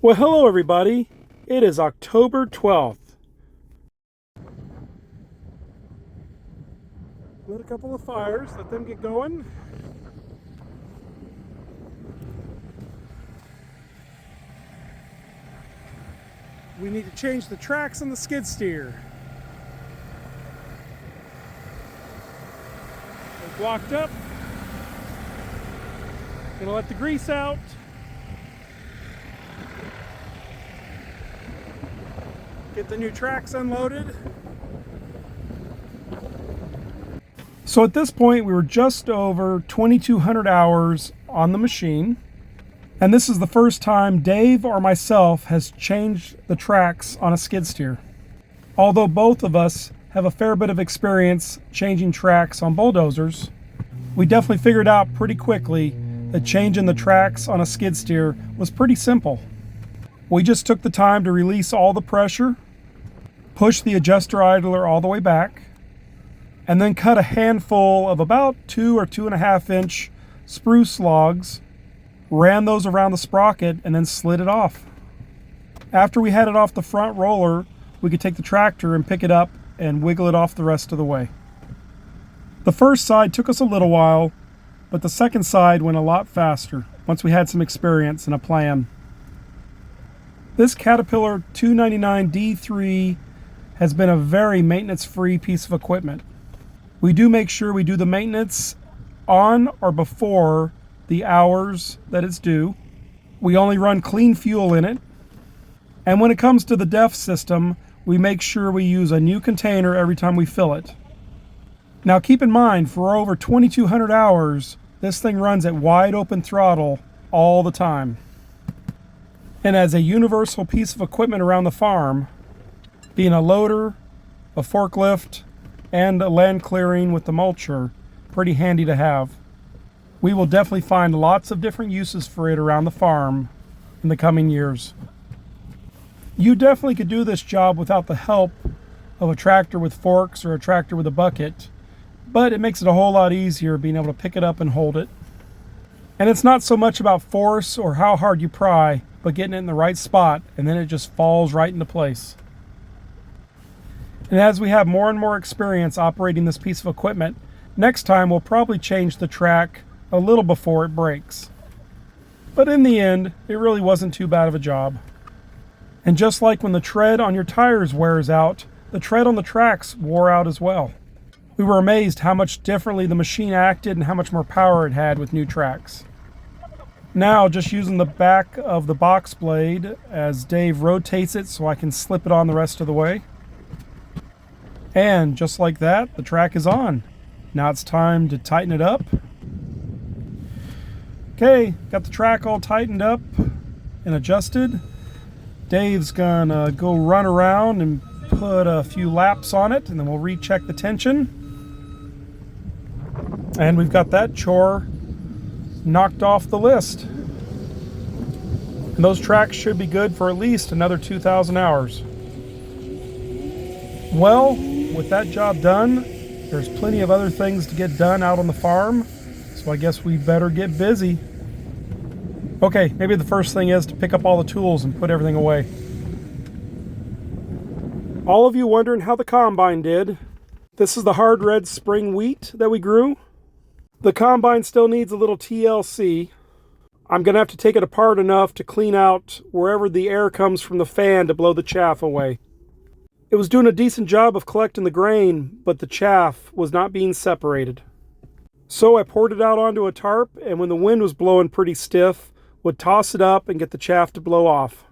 Well, hello everybody. It is October 12th. Lit a couple of fires, let them get going. We need to change the tracks on the skid steer. They're blocked up. Gonna let the grease out. Get the new tracks unloaded. So at this point, we were just over 2,200 hours on the machine. And this is the first time Dave or myself has changed the tracks on a skid steer. Although both of us have a fair bit of experience changing tracks on bulldozers, we definitely figured out pretty quickly that changing the tracks on a skid steer was pretty simple. We just took the time to release all the pressure, push the adjuster idler all the way back, and then cut a handful of about 2 or 2.5 inch spruce logs, ran those around the sprocket, and then slid it off. After we had it off the front roller, we could take the tractor and pick it up and wiggle it off the rest of the way. The first side took us a little while, but the second side went a lot faster once we had some experience and a plan. This Caterpillar 299 D3 has been a very maintenance-free piece of equipment. We do make sure we do the maintenance on or before the hours that it's due. We only run clean fuel in it. And when it comes to the DEF system, we make sure we use a new container every time we fill it. Now keep in mind, for over 2,200 hours, this thing runs at wide open throttle all the time. And as a universal piece of equipment around the farm, being a loader, a forklift, and a land clearing with the mulcher, pretty handy to have. We will definitely find lots of different uses for it around the farm in the coming years. You definitely could do this job without the help of a tractor with forks or a tractor with a bucket, but it makes it a whole lot easier being able to pick it up and hold it. And it's not so much about force or how hard you pry, but getting it in the right spot, and then it just falls right into place. And as we have more and more experience operating this piece of equipment, next time we'll probably change the track a little before it breaks. But in the end, it really wasn't too bad of a job. And just like when the tread on your tires wears out, the tread on the tracks wore out as well. We were amazed how much differently the machine acted and how much more power it had with new tracks. Now, just using the back of the box blade as Dave rotates it so I can slip it on the rest of the way. And just like that, the track is on. Now it's time to tighten it up. Okay, got the track all tightened up and adjusted. Dave's gonna go run around and put a few laps on it, and then we'll recheck the tension. And we've got that chore knocked off the list. And those tracks should be good for at least another 2,000 hours. Well, with that job done, there's plenty of other things to get done out on the farm, so I guess we better get busy. Okay, maybe the first thing is to pick up all the tools and put everything away. All of you wondering how the combine did. This is the hard red spring wheat that we grew. The combine still needs a little TLC. I'm gonna have to take it apart enough to clean out wherever the air comes from the fan to blow the chaff away. It was doing a decent job of collecting the grain, but the chaff was not being separated. So I poured it out onto a tarp, and when the wind was blowing pretty stiff, would toss it up and get the chaff to blow off.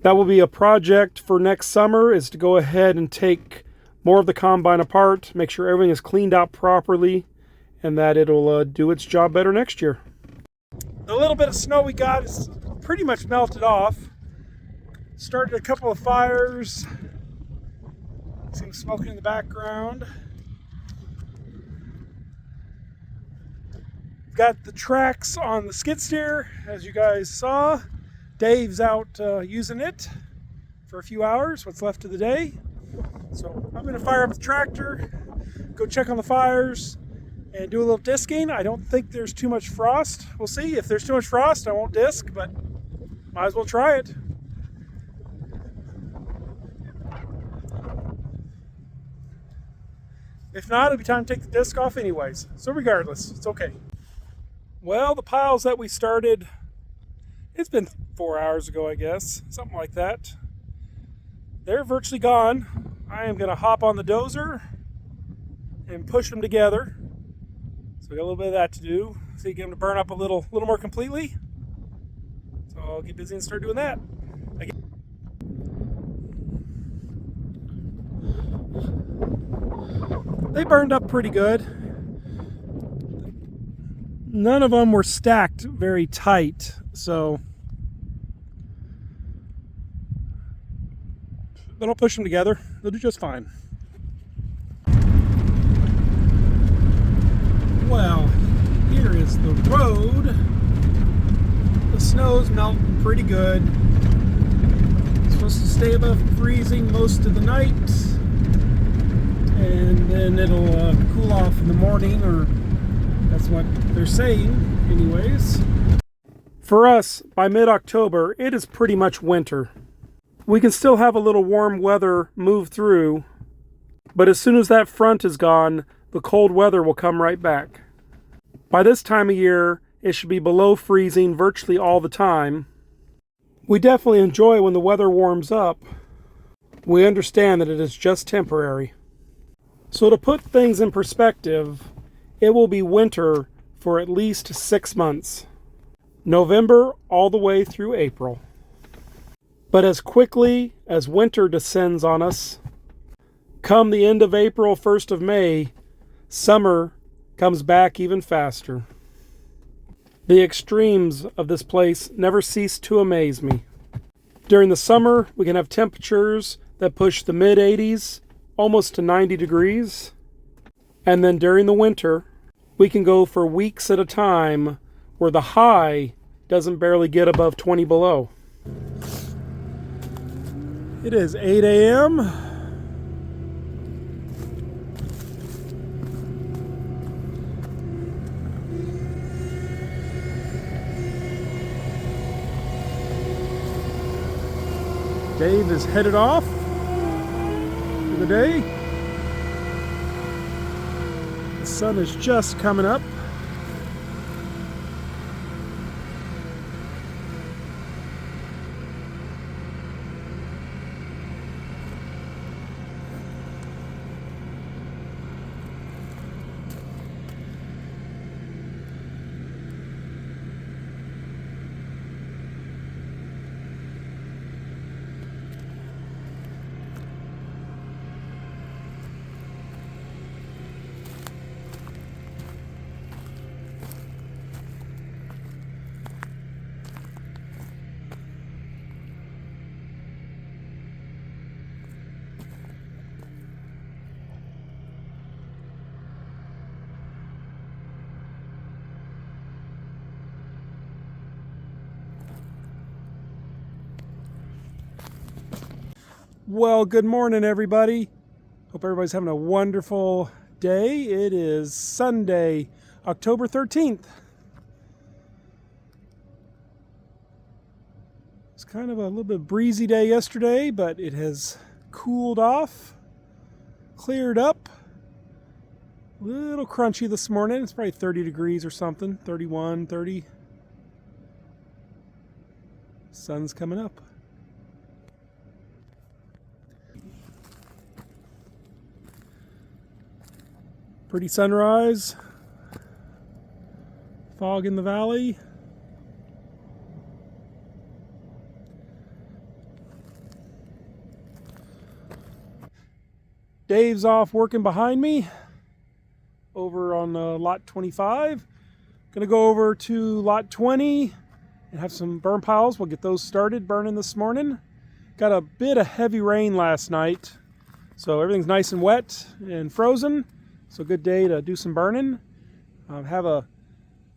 That will be a project for next summer, is to go ahead and take more of the combine apart, make sure everything is cleaned out properly, and that it'll do its job better next year. The little bit of snow we got is pretty much melted off. Started a couple of fires. Some smoking in the background. Got the tracks on the skid steer, as you guys saw. Dave's out using it for a few hours, what's left of the day. So I'm going to fire up the tractor, go check on the fires, and do a little disking. I don't think there's too much frost. We'll see. If there's too much frost, I won't disc, but Might as well try it. If not, it'll be time to take the disc off anyways. So regardless, it's okay. Well, the piles that we started, it's been 4 hours ago, I guess, something like that. They're virtually gone. I am going to hop on the dozer and push them together. So we got a little bit of that to do. So you get them to burn up a little more completely. So I'll get busy and start doing that. They burned up pretty good. None of them were stacked very tight, so but I'll push them together. They'll do just fine. Well, here is the road. The snow's melting pretty good. It's supposed to stay above freezing most of the night, and then it'll cool off in the morning, or that's what they're saying anyways. For us, by mid-October, it is pretty much winter. We can still have a little warm weather move through, but as soon as that front is gone, the cold weather will come right back. By this time of year, it should be below freezing virtually all the time. We definitely enjoy when the weather warms up. We understand that it is just temporary. So to put things in perspective, it will be winter for at least 6 months. November all the way through April. But as quickly as winter descends on us, come the end of April, 1st of May, summer comes back even faster. The extremes of this place never cease to amaze me. During the summer, we can have temperatures that push the mid-80s, almost to 90 degrees. And then during the winter, we can go for weeks at a time where the high doesn't barely get above 20 below. It is 8 a.m. Dave is headed off for the day. The sun is just coming up. Well, good morning, everybody. Hope everybody's having a wonderful day. It is Sunday, October 13th. It's kind of a little bit breezy day yesterday, but it has cooled off, cleared up. A little crunchy this morning. It's probably 30 degrees or something, 31, 30. Sun's coming up. Pretty sunrise. Fog in the valley. Dave's off working behind me over on lot 25. Gonna go over to lot 20 and have some burn piles. We'll get those started burning this morning. Got a bit of heavy rain last night, so everything's nice and wet and frozen. So good day to do some burning. Have a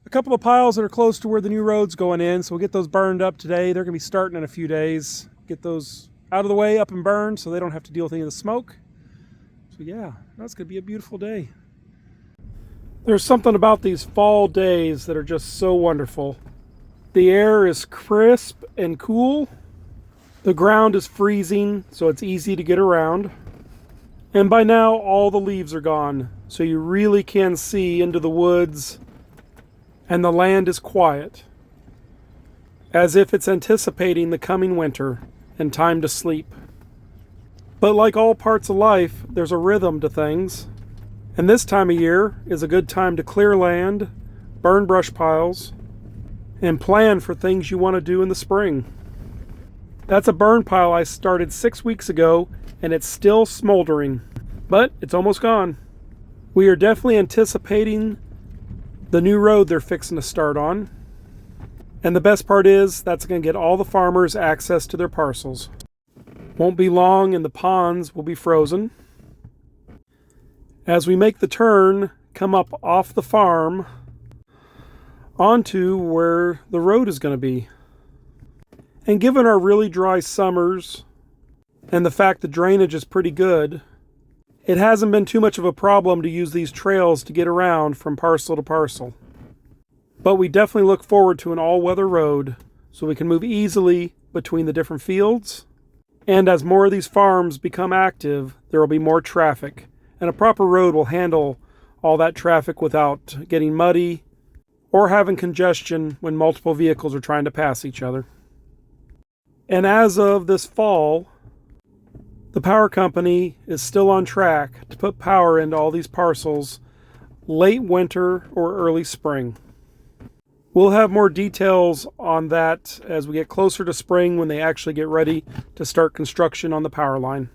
couple of piles that are close to where the new road's going in, so we'll get those burned up today. They're going to be starting in a few days. Get those out of the way, up and burned, so they don't have to deal with any of the smoke. So yeah, that's going to be a beautiful day. There's something about these fall days that are just so wonderful. The air is crisp and cool. The ground is freezing, so it's easy to get around. And by now, all the leaves are gone, so you really can see into the woods, and the land is quiet, as if it's anticipating the coming winter and time to sleep. But like all parts of life, there's a rhythm to things, and this time of year is a good time to clear land, burn brush piles, and plan for things you want to do in the spring. That's a burn pile I started 6 weeks ago, and it's still smoldering, but it's almost gone. We are definitely anticipating the new road they're fixing to start on. And the best part is that's going to get all the farmers access to their parcels. Won't be long and the ponds will be frozen. As we make the turn, come up off the farm onto where the road is going to be. And given our really dry summers and the fact the drainage is pretty good, it hasn't been too much of a problem to use these trails to get around from parcel to parcel. But we definitely look forward to an all-weather road so we can move easily between the different fields. And as more of these farms become active, there will be more traffic, and a proper road will handle all that traffic without getting muddy or having congestion when multiple vehicles are trying to pass each other. And as of this fall, the power company is still on track to put power into all these parcels late winter or early spring. We'll have more details on that as we get closer to spring when they actually get ready to start construction on the power line.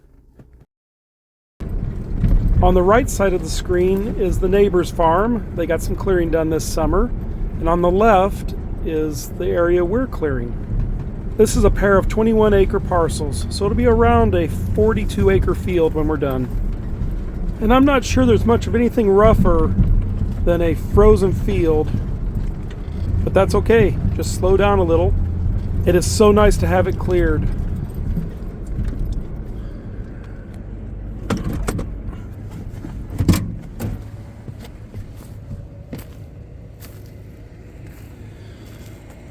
On the right side of the screen is the neighbor's farm. They got some clearing done this summer. And on the left is the area we're clearing. This is a pair of 21-acre parcels, so it'll be around a 42-acre field when we're done. And I'm not sure there's much of anything rougher than a frozen field, but that's okay. Just slow down a little. It is so nice to have it cleared.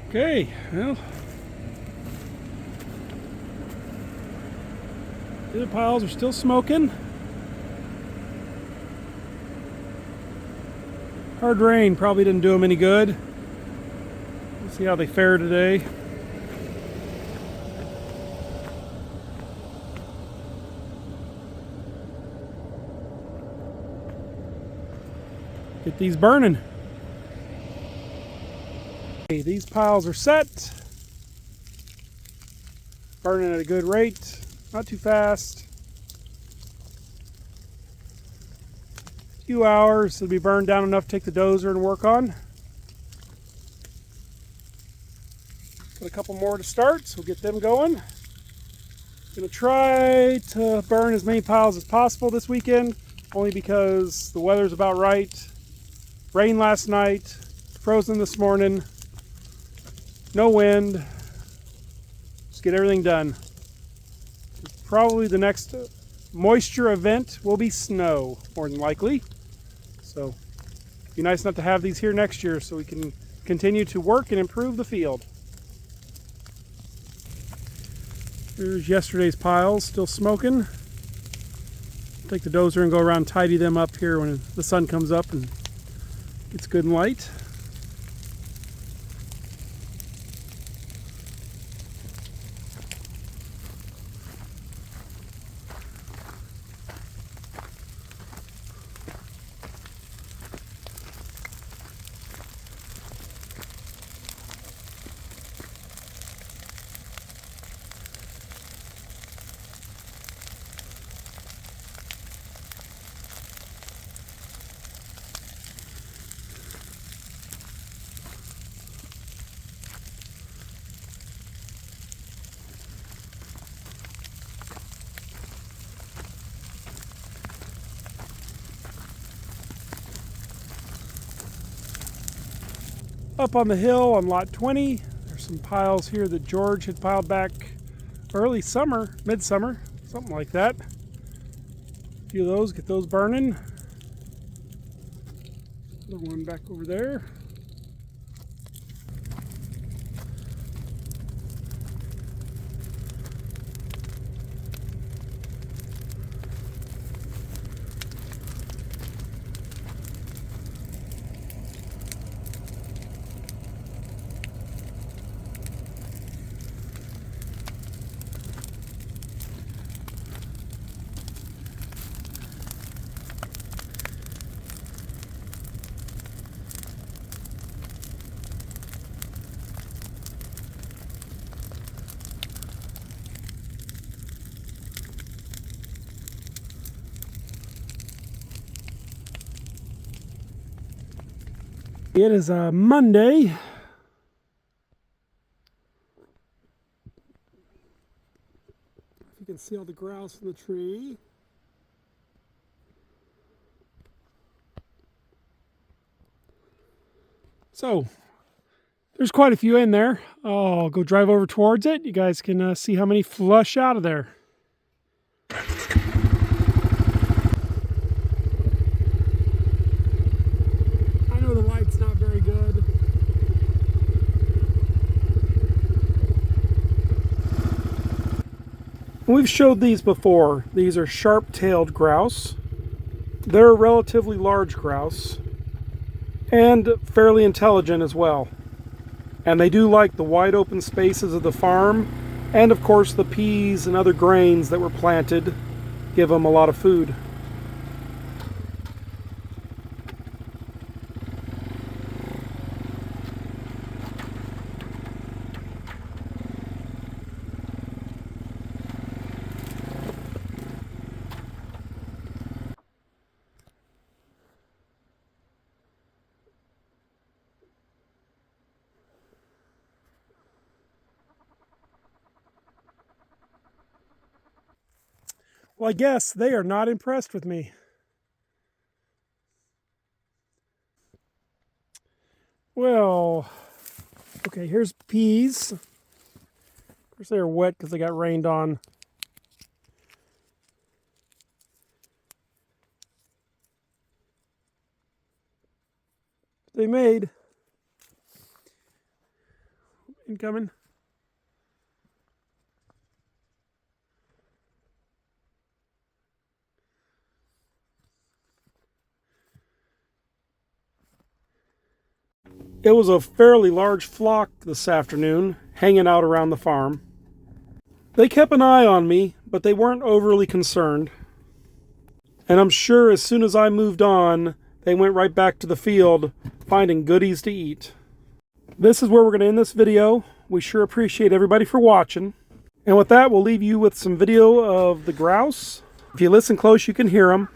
Okay, well, the other piles are still smoking. Hard rain probably didn't do them any good. Let's see how they fare today. Get these burning. Okay, these piles are set. Burning at a good rate. Not too fast. A few hours, it'll be burned down enough to take the dozer and work on. Got a couple more to start, so we'll get them going. Gonna try to burn as many piles as possible this weekend, only because the weather's about right. Rain last night, frozen this morning, no wind. Just get everything done. Probably the next moisture event will be snow, more than likely. So be nice enough to have these here next year so we can continue to work and improve the field. There's yesterday's piles still smoking. Take the dozer and go around and tidy them up here when the sun comes up and gets good and light. Up on the hill on lot 20, there's some piles here that George had piled back early summer, midsummer, something like that. A few of those, get those burning. Another one back over there. It is a Monday. If you can see all the grouse in the tree. So, there's quite a few in there. I'll go drive over towards it. You guys can see how many flush out of there. I know the light's not very good. We've showed these before. These are sharp-tailed grouse. They're a relatively large grouse and fairly intelligent as well. And they do like the wide open spaces of the farm, and of course the peas and other grains that were planted give them a lot of food. Well, I guess they are not impressed with me. Well, okay, here's peas. Of course, they're wet because they got rained on. They made. Incoming. It was a fairly large flock this afternoon, hanging out around the farm. They kept an eye on me, but they weren't overly concerned. And I'm sure as soon as I moved on, they went right back to the field, finding goodies to eat. This is where we're going to end this video. We sure appreciate everybody for watching. And with that, we'll leave you with some video of the grouse. If you listen close, you can hear them.